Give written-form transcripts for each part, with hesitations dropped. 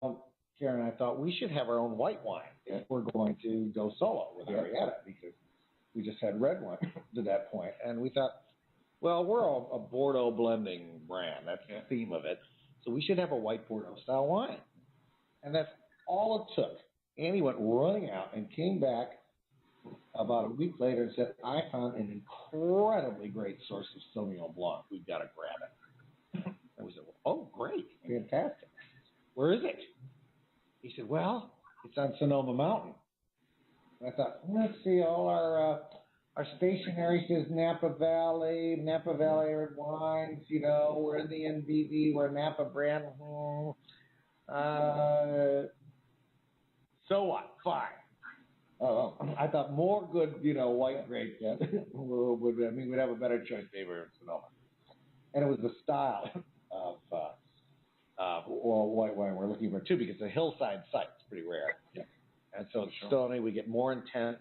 Karen and I thought we should have our own white wine if we're going to go solo with Arietta, because we just had red wine to that point. And we thought, well, we're a Bordeaux blending brand. That's the theme of it. So we should have a white Bordeaux style wine. And that's all it took. Annie went running out and came back about a week later and said, I found an incredibly great source of Sauvignon Blanc. We've got to grab it. And we said, well, oh, great, fantastic. Where is it? He said, well, it's on Sonoma Mountain. And I thought, let's see, all our stationery says Napa Valley red wines, you know, we're in the NBV, we're Napa brand. So what? Fine. I thought more good, you know, white grapes. We'd have a better choice maybe in Sonoma. And it was the style of white wine we're looking for too, because the hillside site is pretty rare. Yeah. And so it's stony. We get more intense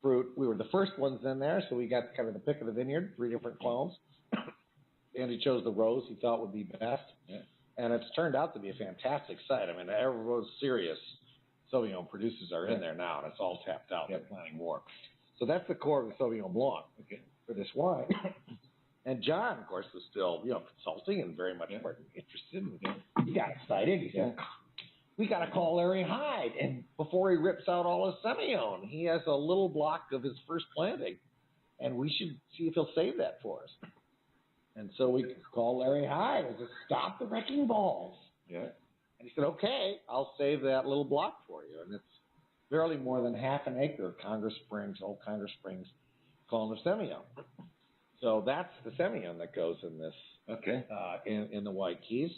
fruit. We were the first ones in there, so we got kind of the pick of the vineyard, 3 different clones. Andy chose the rose he thought would be best. Yeah. And it's turned out to be a fantastic site. I mean, every rose serious Sauvignon producers are in there now, and it's all tapped out. They're planning more. So that's the core of the Sauvignon Blanc for this wine. And John, of course, was still, you know, consulting and very much interested. He got excited. He said, we got to call Larry Hyde. And before he rips out all his Semillon, he has a little block of his first planting, and we should see if he'll save that for us. And so we called Larry Hyde and said, stop the wrecking balls. Yeah. And he said, okay, I'll save that little block for you. And it's barely more than half an acre of old Congress Springs column of Semillon. So that's the Semillon that goes in this, in the White Keys.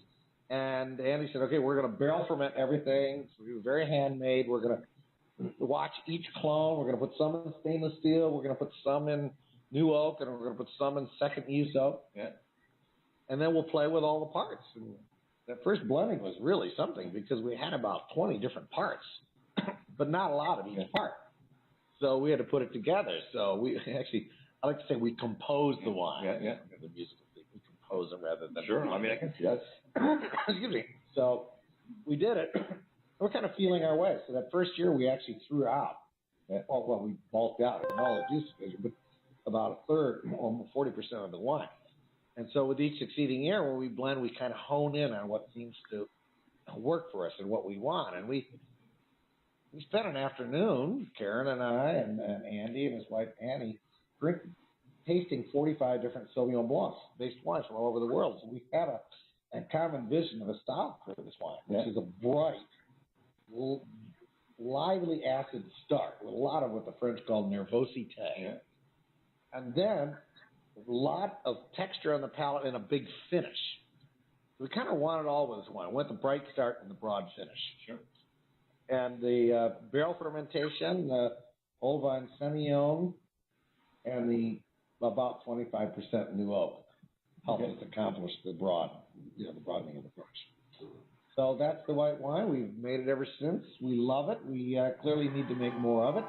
And Andy said, okay, we're going to barrel ferment everything. So we were very handmade. We're going to watch each clone. We're going to put some in stainless steel. We're going to put some in new oak, and we're going to put some in second use oak. Yeah. And then we'll play with all the parts. And that first blending was really something, because we had about 20 different parts, but not a lot of each part. So we had to put it together. So we actually, I like to say we composed the wine. Yeah. The musical thing. We compose it rather than... Sure. I mean, I can see that. Excuse me. So we did it. We're kind of feeling our way. So that first year we actually threw out, we bulked out in all the juice division, but about a third, almost 40% of the wine. And so with each succeeding year, when we blend, we kind of hone in on what seems to work for us and what we want. And we spent an afternoon, Karen and I and Andy and his wife Annie, tasting 45 different Sauvignon Blancs based wines from all over the world. So we had a common vision of a style for this wine, which is a bright, lively acid start with a lot of what the French call nervosité. Yeah. And then a lot of texture on the palate and a big finish. We kind of wanted all with this wine. We went the bright start and the broad finish. Sure. And the barrel fermentation, the old vine Semillon, and the about 25% new oak helped us accomplish the broadening of the finish. So that's the white wine. We've made it ever since. We love it. We clearly need to make more of it.